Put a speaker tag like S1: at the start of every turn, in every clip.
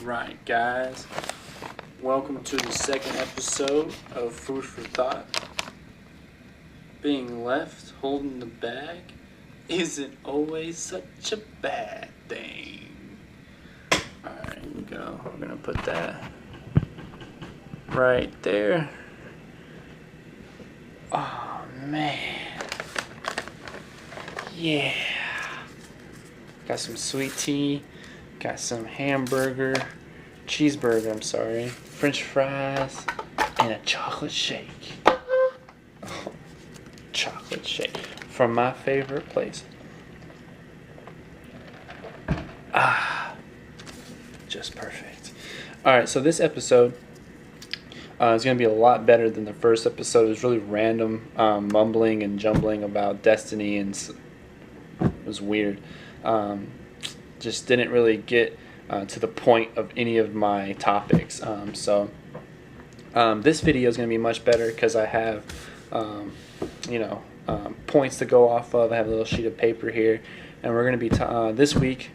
S1: Alright, guys, welcome to the second episode of Food for Thought. Being left holding the bag isn't always such a bad thing. Alright, here we go. We're gonna put that right there. Oh man. Yeah. Got some sweet tea. Got some cheeseburger, I'm sorry, French fries, and a chocolate shake. Oh, chocolate shake from my favorite place. Just perfect. Alright, so this episode is going to be a lot better than the first episode. It was really random, mumbling and jumbling about Destiny, and it was weird. Just didn't really get to the point of any of my topics. So this video is going to be much better because I have, points to go off of. I have a little sheet of paper here, and we're going to be this week.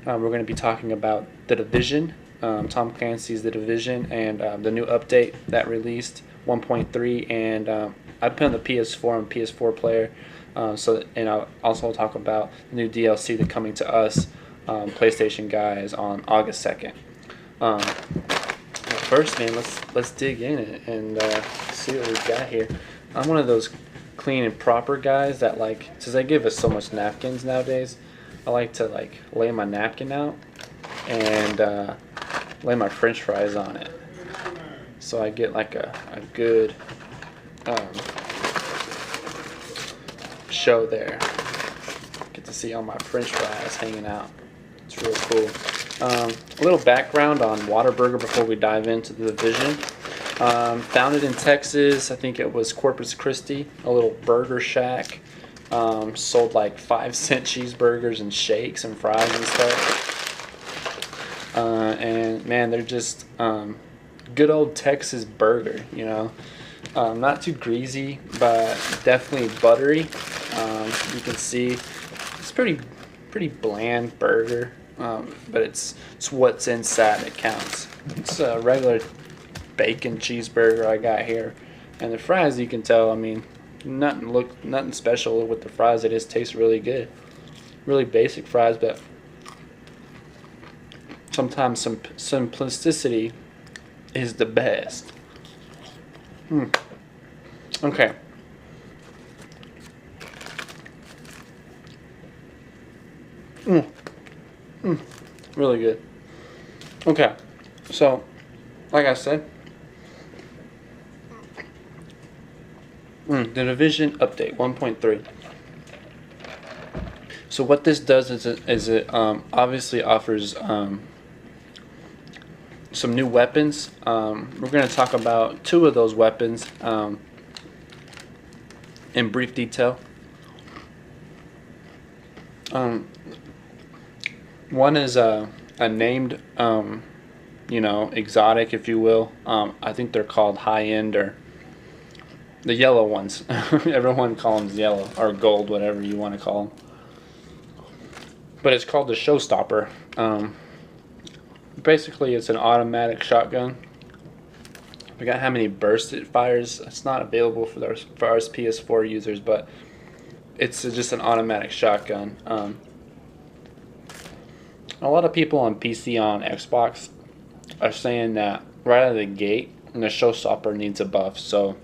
S1: We're going to be talking about The Division, Tom Clancy's The Division, and the new update that released 1.3. And I put on the PS4 and PS4 player. And I'll also talk about the new DLC that's coming to us, PlayStation guys, on August 2nd. First, man, let's dig in and see what we've got here. I'm one of those clean and proper guys that, like, since they give us so much napkins nowadays, I like to lay my napkin out and lay my French fries on it, so I get like a good show there. Get to see all my French fries hanging out. It's real cool. A little background on Whataburger before we dive into The Division. Founded in Texas, I think it was Corpus Christi, a little burger shack. Sold like 5-cent cheeseburgers and shakes and fries and stuff. And man, they're just good old Texas burger, you know. Not too greasy, but definitely buttery. You can see it's pretty bland burger, but it's what's inside that counts. It's a regular bacon cheeseburger I got here, and the fries, you can tell, I mean, nothing special with the fries. They just taste really good, really basic fries, but sometimes some simplicity is the best. Okay. Really good. Okay. So, like I said, The Division update 1.3. So what this does is it obviously offers some new weapons. We're going to talk about two of those weapons in brief detail. One is a named, exotic, if you will. I think they're called high-end, or the yellow ones. Everyone calls them yellow or gold, whatever you want to call them. But it's called the Showstopper. Basically, it's an automatic shotgun. I forgot how many bursts it fires. It's not available for us PS4 users, but it's just an automatic shotgun. A lot of people on PC, on Xbox, are saying that right out of the gate, the Showstopper needs a buff. So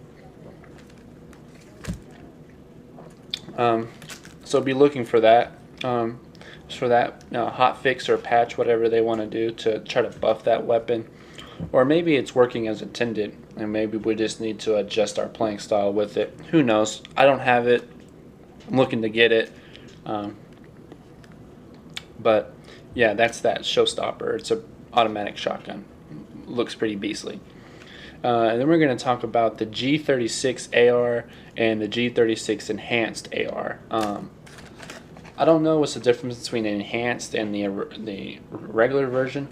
S1: be looking for that. Hot fix or patch, whatever they want to do to try to buff that weapon. Or maybe it's working as intended, and maybe we just need to adjust our playing style with it. Who knows? I don't have it. I'm looking to get it. But yeah, that's that Showstopper. It's an automatic shotgun. Looks pretty beastly. And then we're going to talk about the G36 AR and the G36 Enhanced AR. I don't know what's the difference between the enhanced and the regular version.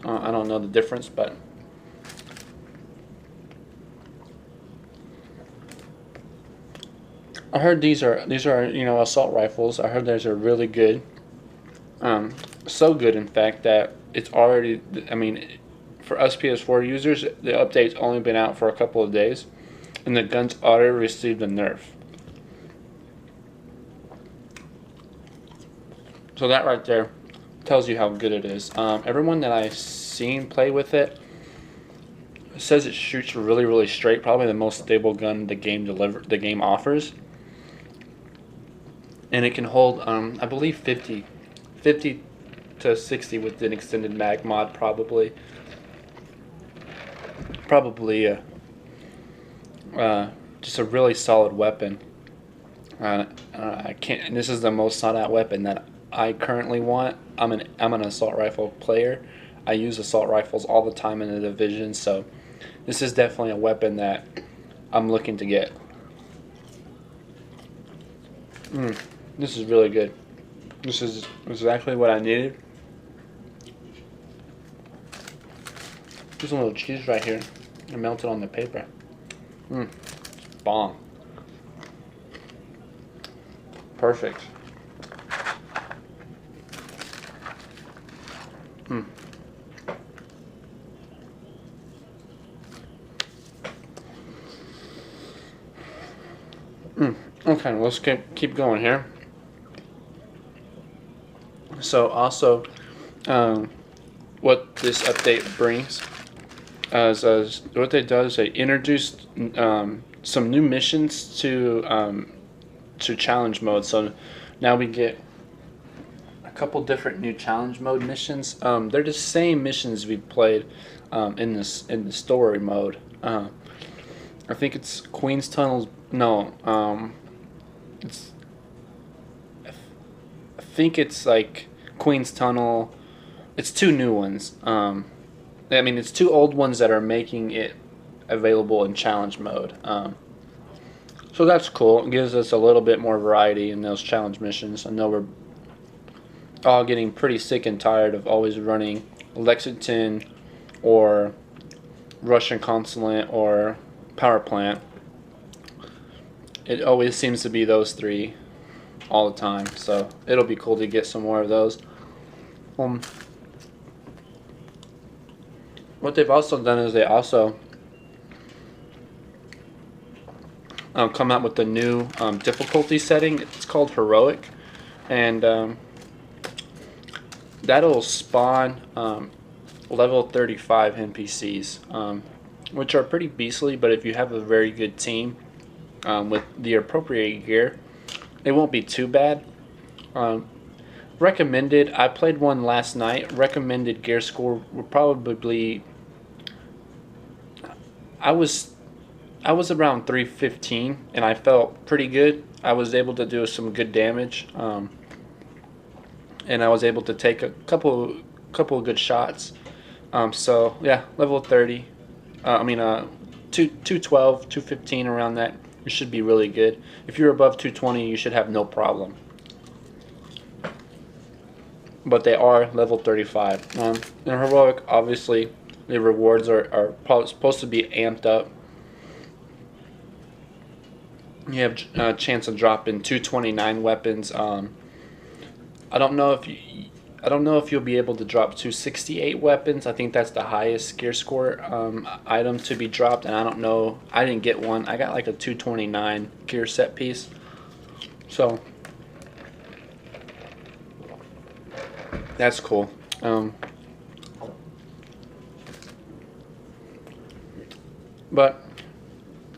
S1: I don't know the difference, but I heard these are assault rifles. I heard those are really good. So good, in fact, that it's already. I mean, for us PS4 users, the update's only been out for a couple of days, and the gun's already received a nerf. So that right there tells you how good it is. Everyone that I've seen play with it says it shoots really, really straight. Probably the most stable gun the game offers, and it can hold, I believe, 50 to 60 with an extended mag mod. Probably just a really solid weapon. I can't. And this is the most sought out weapon that I currently want. I'm an assault rifle player. I use assault rifles all the time in the division, so this is definitely a weapon that I'm looking to get. This is really good. This is exactly what I needed. There's a little cheese right here. I melted on the paper. It's bomb. Perfect. Okay, let's keep going here. So also, what this update brings, what they do is they introduced some new missions to challenge mode. So now we get a couple different new challenge mode missions. They're the same missions we played in the story mode. I think it's Queen's Tunnels. No, I think it's like Queen's Tunnel. It's two new ones. I mean, it's two old ones that are making it available in challenge mode. So that's cool. It gives us a little bit more variety in those challenge missions. I know we're all getting pretty sick and tired of always running Lexington or Russian Consulate or Power Plant. It always seems to be those three all the time, so it'll be cool to get some more of those. What they've also done is they also come out with the new difficulty setting. It's called Heroic, and that'll spawn level 35 NPCs, which are pretty beastly, but if you have a very good team with the appropriate gear, it won't be too bad. Recommended, I played one last night. Recommended gear score would probably, I was around 315, and I felt pretty good. I was able to do some good damage, and I was able to take a couple of good shots. So yeah, level 30. 212, 215, around that. It should be really good. If you're above 220, you should have no problem. But they are level 35. In Heroic, obviously, the rewards are probably supposed to be amped up. You have a chance of dropping 229 weapons. I don't know if you'll be able to drop 268 weapons. I think that's the highest gear score item to be dropped, and I don't know. I didn't get one. I got like a 229 gear set piece. So that's cool. But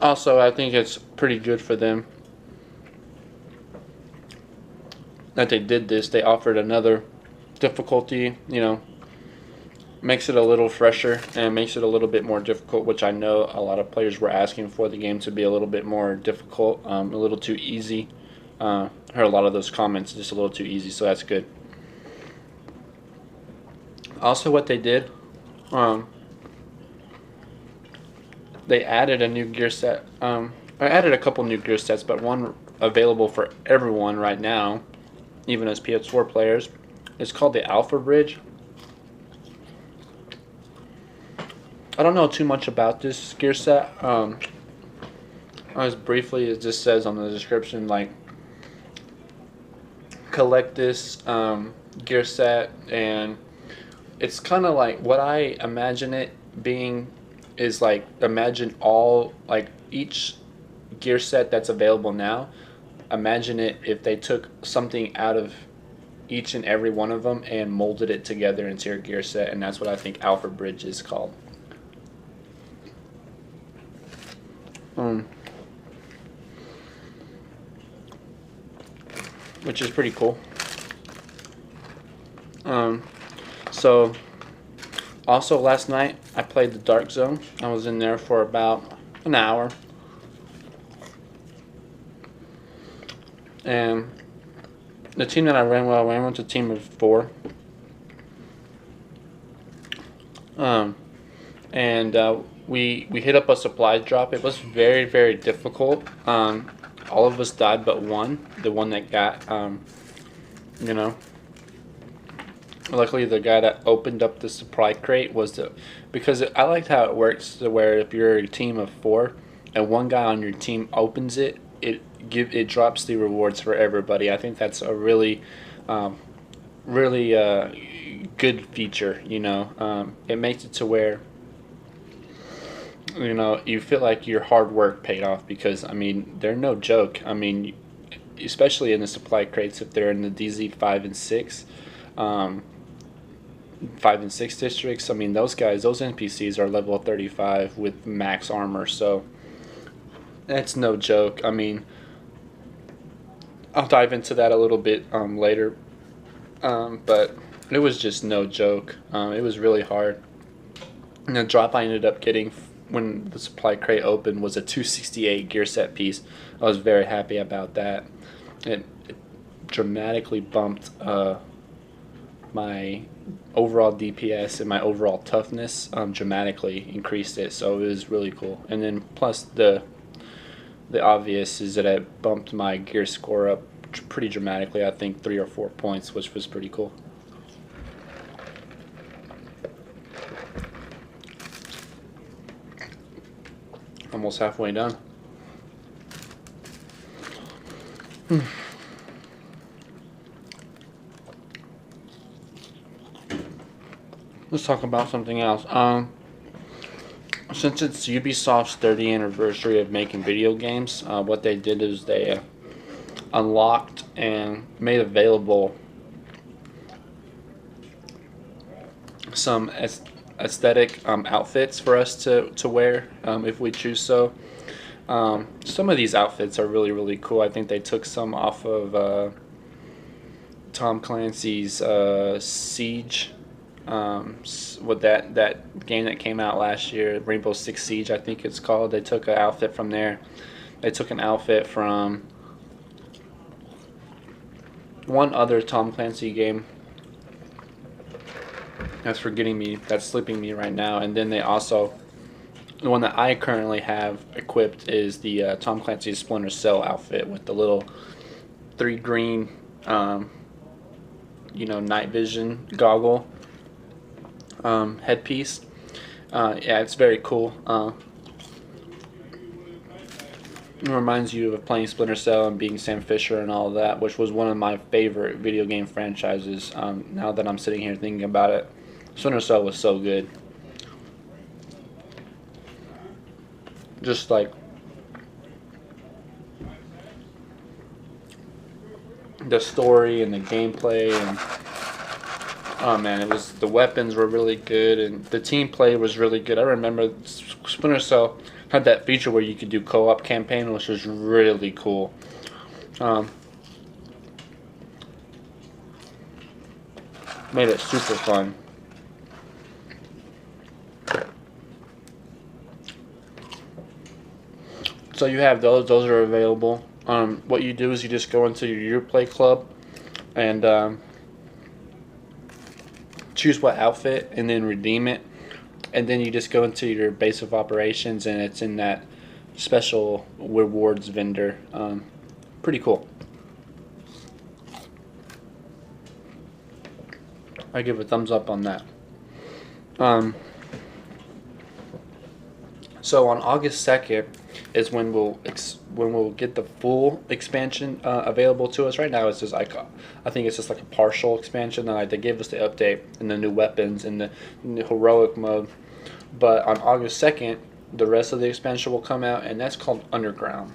S1: also, I think it's pretty good for them that they did this. They offered another difficulty, makes it a little fresher and makes it a little bit more difficult, which I know a lot of players were asking for the game to be a little bit more difficult, a little too easy. Heard a lot of those comments, just a little too easy, so that's good. Also, what they did, they added a new gear set. I added a couple new gear sets, but one available for everyone right now, even as PS4 players. It's called the Alpha Bridge. I don't know too much about this gear set. As briefly, it just says on the description, like, collect this gear set, and it's kind of like what I imagine it being is like imagine all like each gear set that's available now. Imagine it if they took something out of each and every one of them and molded it together into your gear set, and that's what I think Alpha Bridge is called. Which is pretty cool. So also last night I played the Dark Zone. I was in there for about an hour, and the team that I ran with a team of 4. And we hit up a supply drop. It was very, very difficult. All of us died but one, the one that got, you know, luckily the guy that opened up the supply crate was because I liked how it works to where if you're a team of 4 and one guy on your team opens it, it drops the rewards for everybody. I think that's a really good feature. It makes it to where you feel like your hard work paid off, because I mean they're no joke. I mean, especially in the supply crates, if they're in the DZ 5 and 6 districts, I mean those NPCs are level 35 with max armor, so that's no joke. I mean, I'll dive into that a little bit later, but it was just no joke. It was really hard. And the drop I ended up getting when the supply crate opened was a 268 gear set piece. I was very happy about that. It dramatically bumped my overall DPS and my overall toughness. Dramatically increased it, so it was really cool. And then plus the obvious is that it bumped my gear score up pretty dramatically. I think 3 or 4 points, which was pretty cool. Almost halfway done. Let's talk about something else. Since it's Ubisoft's 30th anniversary of making video games, what they did is they unlocked and made available some aesthetic outfits for us to wear if we choose so. Some of these outfits are really, really cool. I think they took some off of Tom Clancy's Siege, with that game that came out last year, Rainbow Six Siege, I think it's called. They took an outfit from there. They took an outfit from one other Tom Clancy game. That's slipping me right now. And then they also, the one that I currently have equipped is the Tom Clancy's Splinter Cell outfit with the little 3 green, night vision goggle headpiece. Yeah, it's very cool. It reminds you of playing Splinter Cell and being Sam Fisher and all of that, which was one of my favorite video game franchises. Now that I'm sitting here thinking about it, Splinter Cell was so good. Just like the story and the gameplay, and oh man, the weapons were really good, and the team play was really good. I remember Splinter Cell had that feature where you could do co-op campaign, which was really cool. Made it super fun. So you have those are available. What you do is you just go into your Uplay club and choose what outfit and then redeem it, and then you just go into your base of operations and it's in that special rewards vendor. Pretty cool. I give a thumbs up on that. So on August 2nd is when we'll get the full expansion available to us. Right now it's just like I think it's just like a partial expansion. Like they gave us the update and the new weapons and the heroic mode. But on August 2nd, the rest of the expansion will come out, and that's called Underground.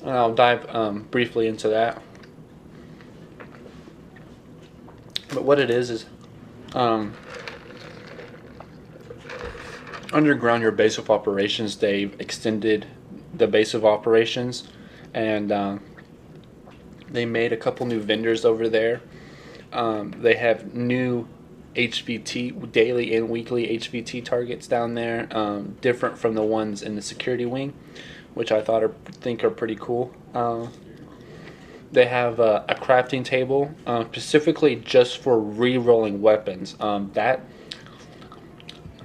S1: And I'll dive briefly into that. But what it is Underground, your base of operations, they've extended the base of operations, and they made a couple new vendors over there. They have new HVT, daily and weekly HVT targets down there, different from the ones in the security wing, which I think are pretty cool. They have a crafting table specifically just for re-rolling weapons.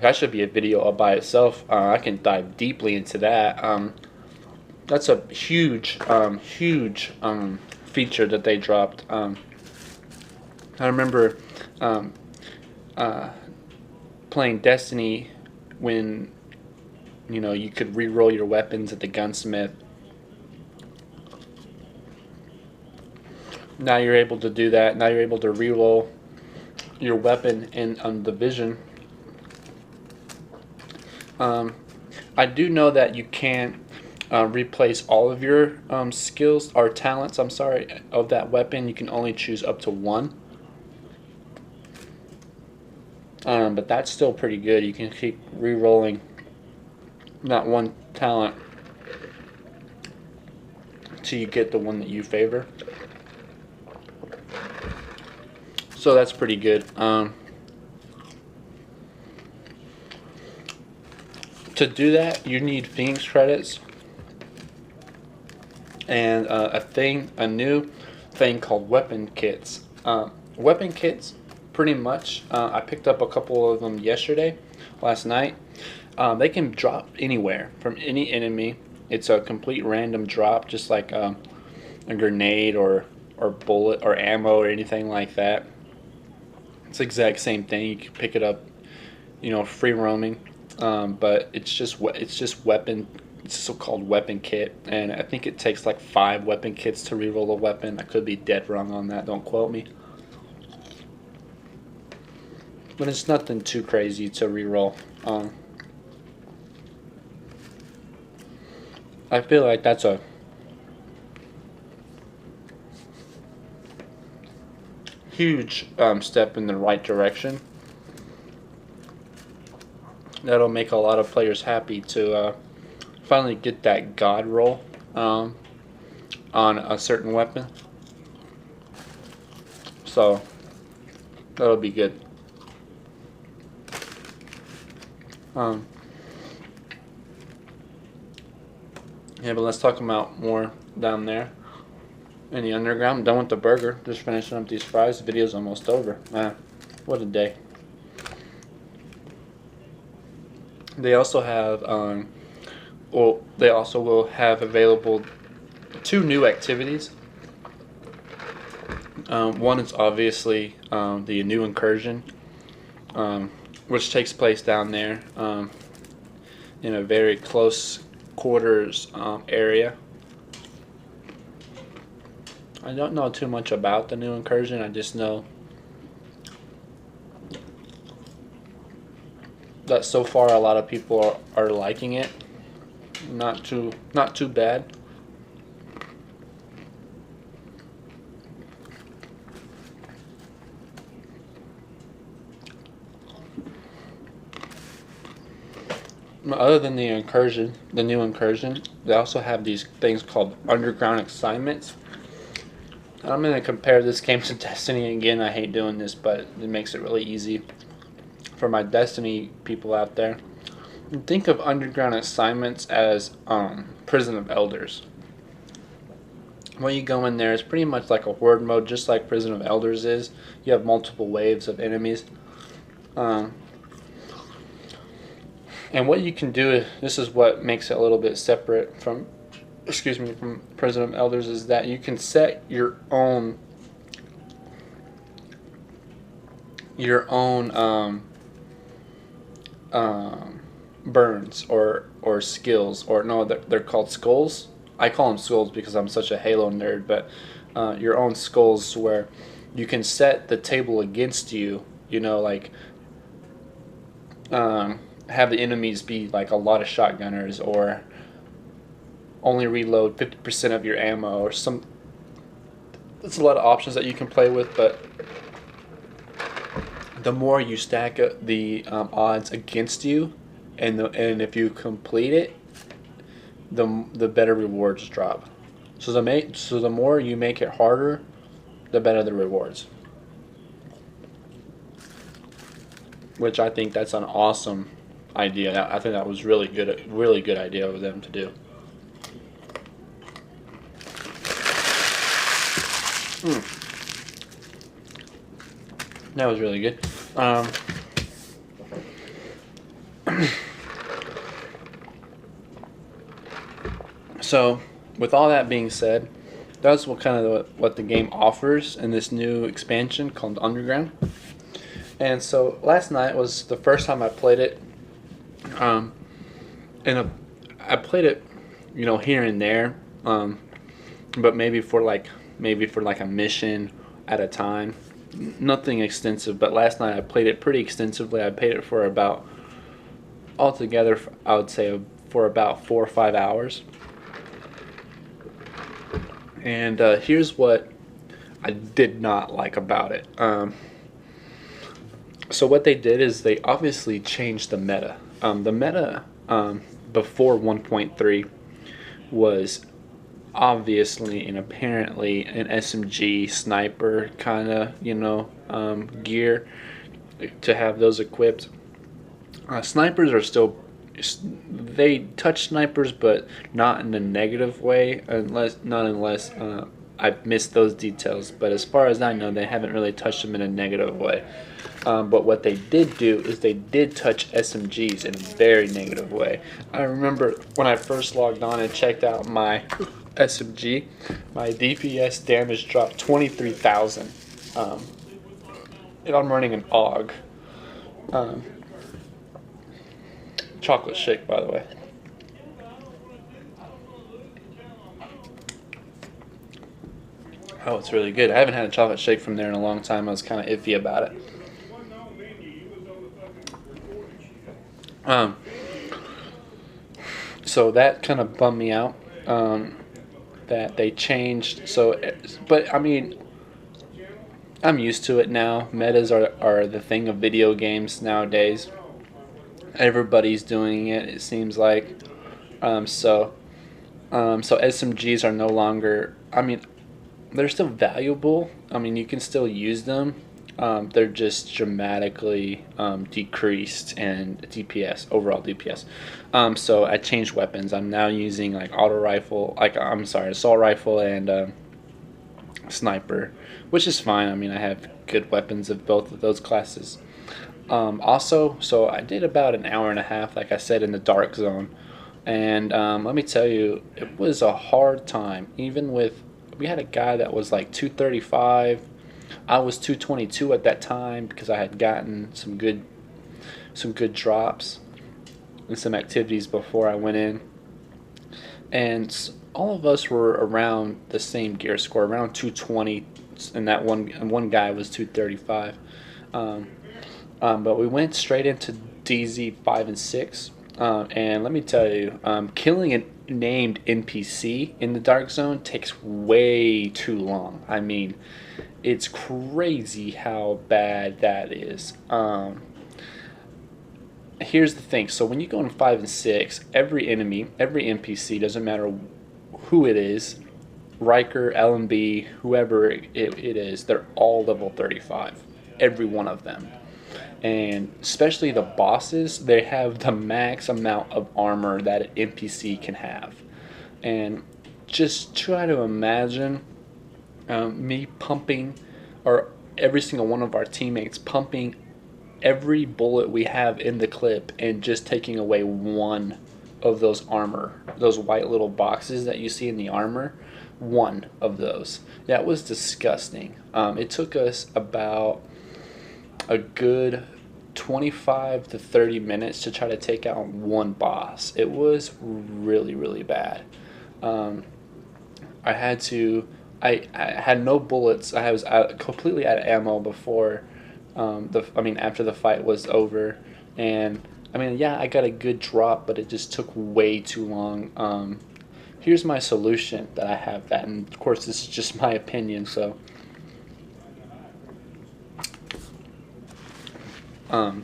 S1: That should be a video all by itself. I can dive deeply into that. That's a huge feature that they dropped. I remember playing Destiny when you could re-roll your weapons at the gunsmith. Now you're able to do that. Now you're able to re-roll your weapon in Division. I do know that you can't replace all of your skills or talents, of that weapon. You can only choose up to one. But that's still pretty good. You can keep re-rolling that one talent till you get the one that you favor. So that's pretty good. To do that, you need Phoenix credits and a new thing called weapon kits. Weapon kits, pretty much. I picked up a couple of them last night. They can drop anywhere from any enemy. It's a complete random drop, just like a grenade or bullet or ammo or anything like that. It's the exact same thing. You can pick it up, free roaming. But it's just weapon. It's a so-called weapon kit, and I think it takes like 5 weapon kits to reroll a weapon. I could be dead wrong on that. Don't quote me. But it's nothing too crazy to reroll. I feel like that's a huge step in the right direction. That'll make a lot of players happy to finally get that god roll on a certain weapon. So that'll be good. Yeah, but let's talk about more down there in the underground. I'm done with the burger. Just finishing up these fries. The video's almost over. Man, what a day. They also have, they also will have available 2 new activities. One is obviously the new incursion, which takes place down there in a very close quarters area. I don't know too much about the new incursion. I just know that so far a lot of people are liking it. Not too bad. Other than the new incursion, they also have these things called underground assignments. I'm going to compare this game to Destiny again. I hate doing this, but it makes it really easy for my Destiny people out there. Think of underground assignments as Prison of Elders. When you go in there, it's pretty much like a horde mode, just like Prison of Elders is. You have multiple waves of enemies. And what you can do, this is what makes it a little bit separate from Prison of Elders, is that you can set your own burns or skills, or no, they're called skulls. I call them skulls because I'm such a Halo nerd, but your own skulls where you can set the table against you. You know, like have the enemies be like a lot of shotgunners, or only reload 50% of your ammo, or some. There's a lot of options that you can play with, but the more you stack the odds against you, and if you complete it, the better rewards drop. So the more you make it harder, the better the rewards. Which I think that's an awesome idea. I think that was really good idea of them to do. That was really good. So, with all that being said, that's what the game offers in this new expansion called Underground. And so last night was the first time I played it. I played it, here and there, but maybe for like a mission at a time. Nothing extensive, but last night I played it pretty extensively. I played it for about, altogether, I would say for about 4 or 5 hours. And here's what I did not like about it. So what they did is they obviously changed the meta. The meta before 1.3 was obviously and apparently an SMG sniper kind of gear to have those equipped. Snipers are still, they touch snipers, but not in a negative way, unless I've missed those details. But as far as I know, they haven't really touched them in a negative way. But what they did do is they did touch SMGs in a very negative way. I remember when I first logged on and checked out my SMG, my DPS damage dropped 23,000. And I'm running an AUG. Chocolate shake, by the way. Oh, it's really good. I haven't had a chocolate shake from there in a long time. I was kind of iffy about it. So that kind of bummed me out. That they changed. So, but I mean, I'm used to it now. Metas are the thing of video games nowadays. Everybody's doing it. It seems like. So SMGs are no longer. I mean, they're still valuable. I mean, you can still use them. They're just dramatically decreased in DPS, overall DPS. So I changed weapons. I'm now using like assault rifle and sniper, which is fine. I mean, I have good weapons of both of those classes. Also, so I did about an hour and a half, like I said, in the dark zone. And let me tell you, it was a hard time. Even with, we had a guy that was like 235. I was 222 at that time because I had gotten some good drops and some activities before I went in. And all of us were around the same gear score, around 220, and that one guy was 235. But we went straight into DZ 5 and 6. And let me tell you, killing a named NPC in the dark zone takes way too long. I mean, it's crazy how bad that is. Here's the thing. So when you go in 5 and 6, every enemy, every NPC, doesn't matter who it is, Riker, LMB, whoever it is, they're all level 35. Every one of them. And especially the bosses, they have the max amount of armor that an NPC can have. And just try to imagine me pumping, or every single one of our teammates pumping every bullet we have in the clip and just taking away one of those armor, those white little boxes that you see in the armor, one of those. That was disgusting. It took us about a good 25 to 30 minutes to try to take out one boss. It was really, really bad. Um, I had to. I had no bullets. I was completely out of ammo before after the fight was over, and I mean, yeah, I got a good drop, but it just took way too long. Here's my solution that I have that, and of course, this is just my opinion. So,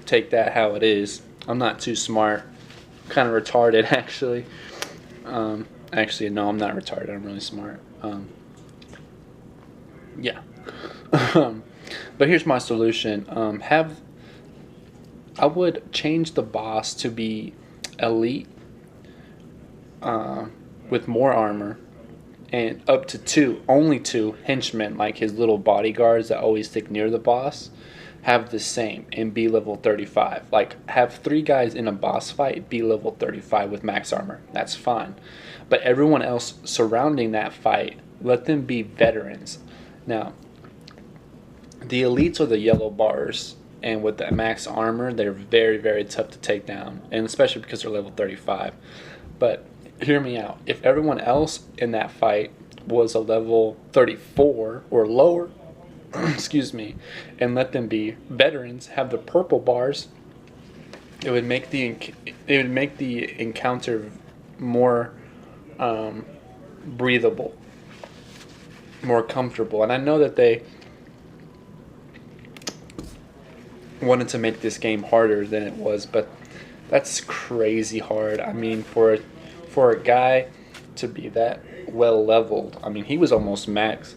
S1: take that how it is. I'm not too smart. Kind of retarded, actually. Actually, no, I'm not retarded. I'm really smart. Yeah. But here's my solution. I would change the boss to be elite, with more armor, and up to only two henchmen, like his little bodyguards that always stick near the boss, have the same and be level 35. Like, have 3 guys in a boss fight be level 35 with max armor. That's fine. But everyone else surrounding that fight, let them be veterans. Now, the elites are the yellow bars, and with the max armor, they're very, very tough to take down, and especially because they're level 35. But hear me out. If everyone else in that fight was a level 34 or lower, excuse me, and let them be veterans, have the purple bars, it would make the encounter more breathable, more comfortable. And I know that they wanted to make this game harder than it was, but that's crazy hard. I mean, for a guy to be that well leveled, I mean, he's almost max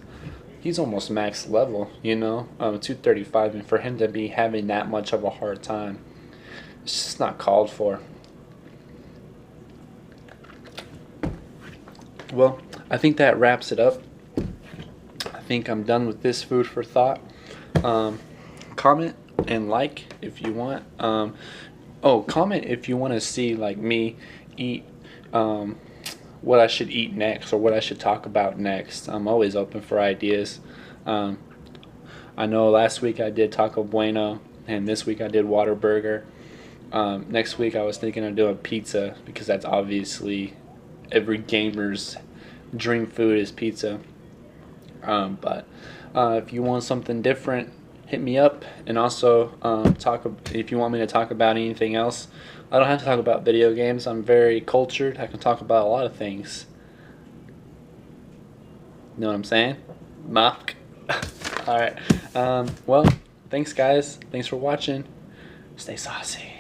S1: level, 235, and for him to be having that much of a hard time, it's just not called for. Well, I think that wraps it up. I think I'm done with this food for thought. Comment and like if you want. Comment if you want to see like me eat what I should eat next, or what I should talk about next. I'm always open for ideas. I know last week I did Taco Bueno, and this week I did Whataburger. Next week I was thinking of doing pizza, because that's obviously every gamer's dream food is pizza. But if you want something different, hit me up. And also if you want me to talk about anything else. I don't have to talk about video games. I'm very cultured. I can talk about a lot of things. You know what I'm saying? Mafk. Alright. Well, thanks guys. Thanks for watching. Stay saucy.